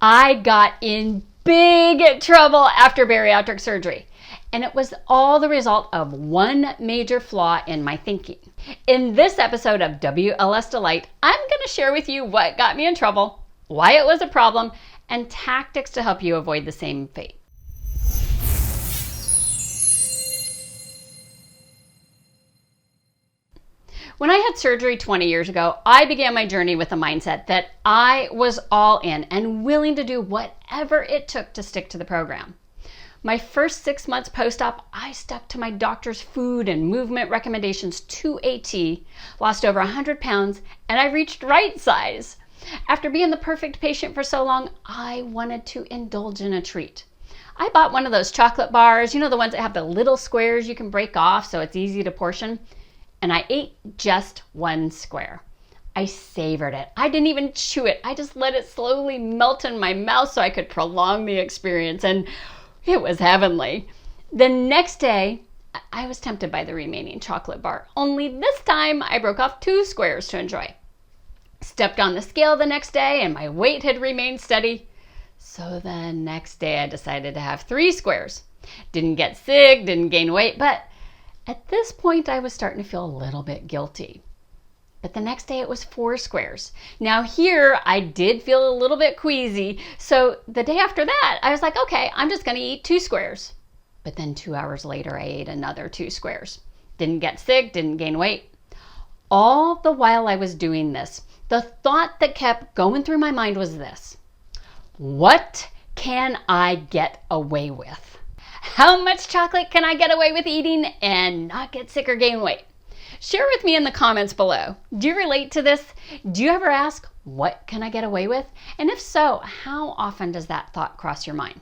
I got in big trouble after bariatric surgery, and it was all the result of one major flaw in my thinking. In this episode of WLS Delight, I'm going to share with you what got me in trouble, why it was a problem, and tactics to help you avoid the same fate. When I had surgery 20 years ago, I began my journey with the mindset that I was all in and willing to do whatever it took to stick to the program. My first 6 months post-op, I stuck to my doctor's food and movement recommendations to a T, lost over 100 pounds, and I reached right size. After being the perfect patient for so long, I wanted to indulge in a treat. I bought one of those chocolate bars, the ones that have the little squares you can break off so it's easy to portion. And I ate just one square. I savored it. I didn't even chew it. I just let it slowly melt in my mouth so I could prolong the experience, and it was heavenly. The next day, I was tempted by the remaining chocolate bar, only this time I broke off 2 squares to enjoy. Stepped on the scale the next day and my weight had remained steady. So the next day I decided to have 3 squares. Didn't get sick, didn't gain weight, but at this point, I was starting to feel a little bit guilty. But the next day it was 4 squares. Now here, I did feel a little bit queasy. So the day after that, I was like, okay, I'm just going to eat 2 squares. But then 2 hours later, I ate another 2 squares. Didn't get sick, didn't gain weight. All the while I was doing this, the thought that kept going through my mind was this: what can I get away with? How much chocolate can I get away with eating and not get sick or gain weight? Share with me in the comments below. Do you relate to this? Do you ever ask, what can I get away with? And if so, how often does that thought cross your mind?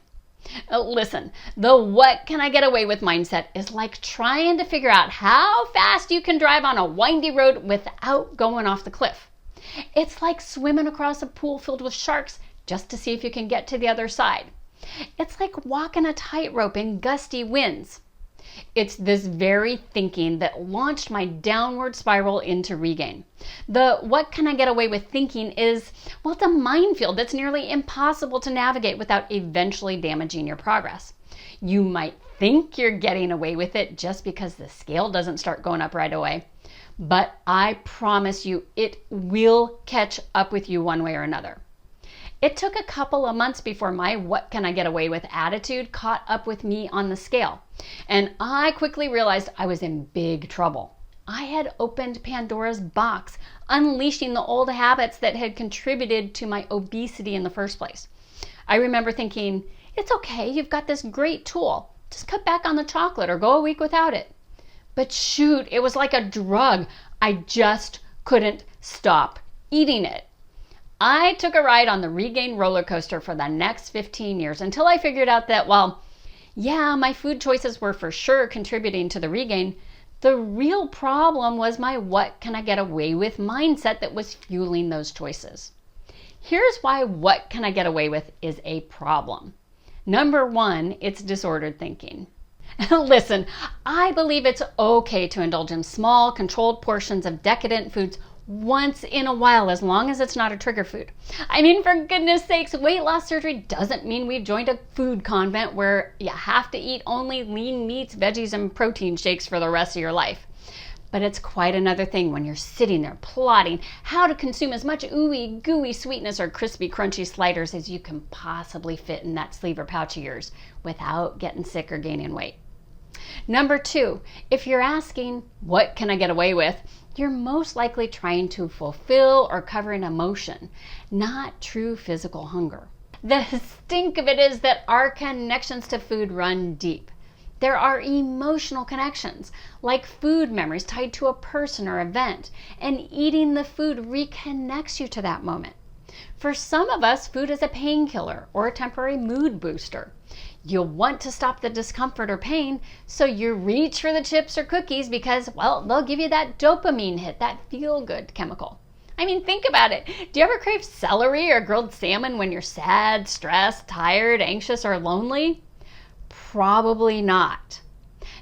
Listen, the what can I get away with mindset is like trying to figure out how fast you can drive on a windy road without going off the cliff. It's like swimming across a pool filled with sharks just to see if you can get to the other side. It's like walking a tightrope in gusty winds. It's this very thinking that launched my downward spiral into regain. The what can I get away with thinking is, it's a minefield that's nearly impossible to navigate without eventually damaging your progress. You might think you're getting away with it just because the scale doesn't start going up right away, but I promise you it will catch up with you one way or another. It took a couple of months before my what can I get away with attitude caught up with me on the scale. And I quickly realized I was in big trouble. I had opened Pandora's box, unleashing the old habits that had contributed to my obesity in the first place. I remember thinking, it's okay, you've got this great tool. Just cut back on the chocolate or go a week without it. But shoot, it was like a drug. I just couldn't stop eating it. I took a ride on the Regain roller coaster for the next 15 years until I figured out that, my food choices were for sure contributing to the regain. The real problem was my what can I get away with mindset that was fueling those choices. Here's why what can I get away with is a problem. Number 1, it's disordered thinking. Listen, I believe it's okay to indulge in small, controlled portions of decadent foods once in a while, as long as it's not a trigger food. I mean, for goodness sakes, weight loss surgery doesn't mean we've joined a food convent where you have to eat only lean meats, veggies, and protein shakes for the rest of your life. But it's quite another thing when you're sitting there plotting how to consume as much ooey gooey sweetness or crispy crunchy sliders as you can possibly fit in that sleeve or pouch of yours without getting sick or gaining weight. Number 2, if you're asking, what can I get away with? You're most likely trying to fulfill or cover an emotion, not true physical hunger. The stink of it is that our connections to food run deep. There are emotional connections, like food memories tied to a person or event, and eating the food reconnects you to that moment. For some of us, food is a painkiller or a temporary mood booster. You'll want to stop the discomfort or pain, so you reach for the chips or cookies because, they'll give you that dopamine hit, that feel-good chemical. I mean, think about it. Do you ever crave celery or grilled salmon when you're sad, stressed, tired, anxious, or lonely? Probably not.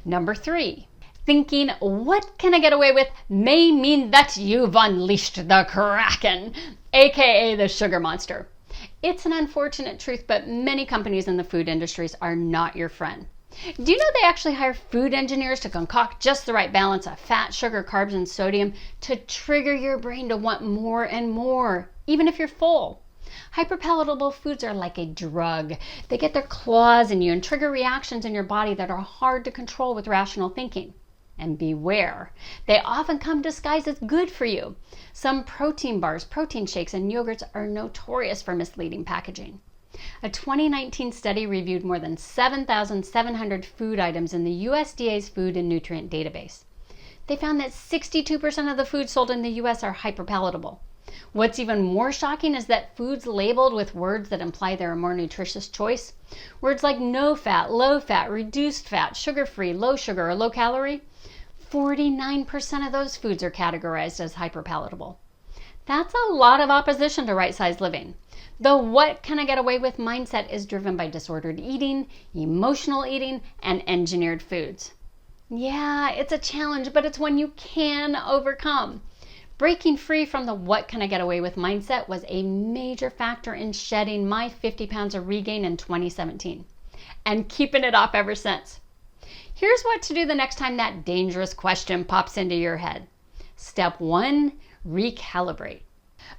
Number 3, thinking, what can I get away with, may mean that you've unleashed the Kraken, aka the sugar monster. It's an unfortunate truth, but many companies in the food industries are not your friend. Do you know they actually hire food engineers to concoct just the right balance of fat, sugar, carbs, and sodium to trigger your brain to want more and more, even if you're full? Hyperpalatable foods are like a drug. They get their claws in you and trigger reactions in your body that are hard to control with rational thinking. And beware, they often come disguised as good for you. Some protein bars, protein shakes, and yogurts are notorious for misleading packaging. A 2019 study reviewed more than 7,700 food items in the USDA's Food and Nutrient Database. They found that 62% of the foods sold in the US are hyperpalatable. What's even more shocking is that foods labeled with words that imply they're a more nutritious choice, words like no fat, low fat, reduced fat, sugar-free, low sugar, or low calorie, 49% of those foods are categorized as hyperpalatable. That's a lot of opposition to right-sized living. The what can I get away with mindset is driven by disordered eating, emotional eating, and engineered foods. Yeah, it's a challenge, but it's one you can overcome. Breaking free from the what can I get away with mindset was a major factor in shedding my 50 pounds of regain in 2017 and keeping it off ever since. Here's what to do the next time that dangerous question pops into your head. Step 1, recalibrate.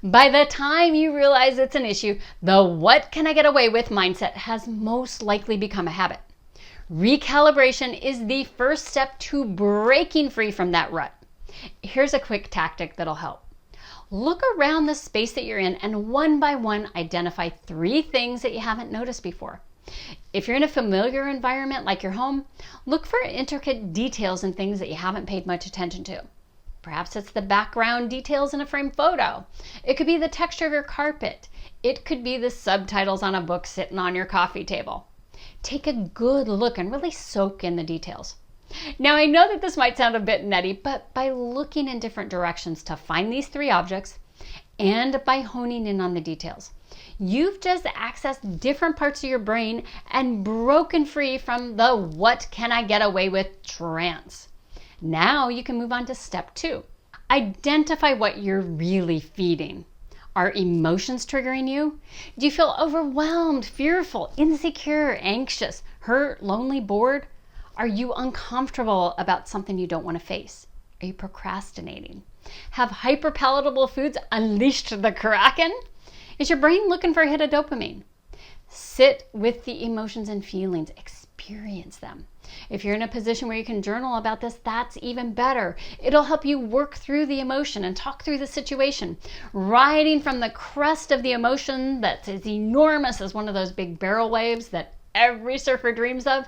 By the time you realize it's an issue, the what can I get away with mindset has most likely become a habit. Recalibration is the first step to breaking free from that rut. Here's a quick tactic that'll help. Look around the space that you're in and one by one identify 3 things that you haven't noticed before. If you're in a familiar environment like your home, look for intricate details and things that you haven't paid much attention to. Perhaps it's the background details in a framed photo. It could be the texture of your carpet. It could be the subtitles on a book sitting on your coffee table. Take a good look and really soak in the details. Now, I know that this might sound a bit nutty, but by looking in different directions to find these 3 objects and by honing in on the details, you've just accessed different parts of your brain and broken free from the what can I get away with trance. Now you can move on to step 2. Identify what you're really feeding. Are emotions triggering you? Do you feel overwhelmed, fearful, insecure, anxious, hurt, lonely, bored? Are you uncomfortable about something you don't want to face? Are you procrastinating? Have hyperpalatable foods unleashed the Kraken? Is your brain looking for a hit of dopamine? Sit with the emotions and feelings. Experience them. If you're in a position where you can journal about this, that's even better. It'll help you work through the emotion and talk through the situation, riding from the crest of the emotion that's as enormous as one of those big barrel waves that every surfer dreams of,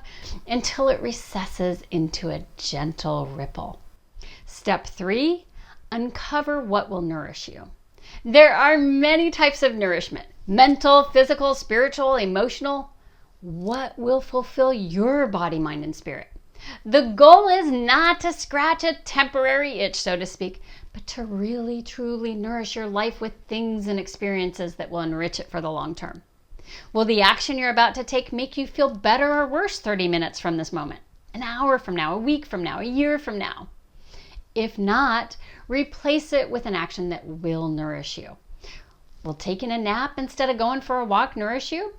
until it recesses into a gentle ripple. Step 3, uncover what will nourish you. There are many types of nourishment: mental, physical, spiritual, emotional. What will fulfill your body, mind, and spirit? The goal is not to scratch a temporary itch, so to speak, but to really, truly nourish your life with things and experiences that will enrich it for the long term. Will the action you're about to take make you feel better or worse 30 minutes from this moment, an hour from now, a week from now, a year from now? If not, replace it with an action that will nourish you. Will taking a nap instead of going for a walk nourish you?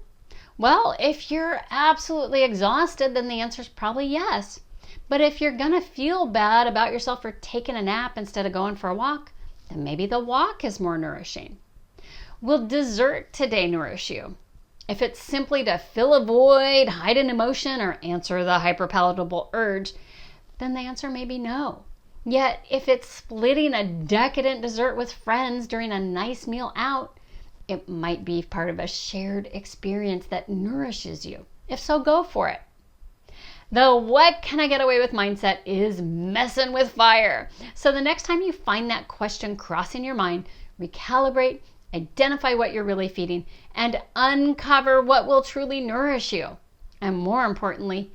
Well, if you're absolutely exhausted, then the answer is probably yes. But if you're going to feel bad about yourself for taking a nap instead of going for a walk, then maybe the walk is more nourishing. Will dessert today nourish you? If it's simply to fill a void, hide an emotion, or answer the hyperpalatable urge, then the answer may be no. Yet, if it's splitting a decadent dessert with friends during a nice meal out, it might be part of a shared experience that nourishes you. If so, go for it. The what can I get away with mindset is messing with fire. So the next time you find that question crossing your mind, recalibrate, identify what you're really feeding, and uncover what will truly nourish you. And more importantly,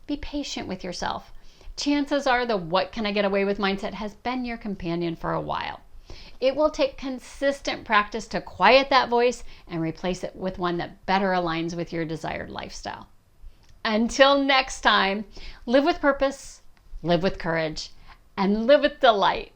be patient with yourself. Chances are the what can I get away with mindset has been your companion for a while. It will take consistent practice to quiet that voice and replace it with one that better aligns with your desired lifestyle. Until next time, live with purpose, live with courage, and live with delight.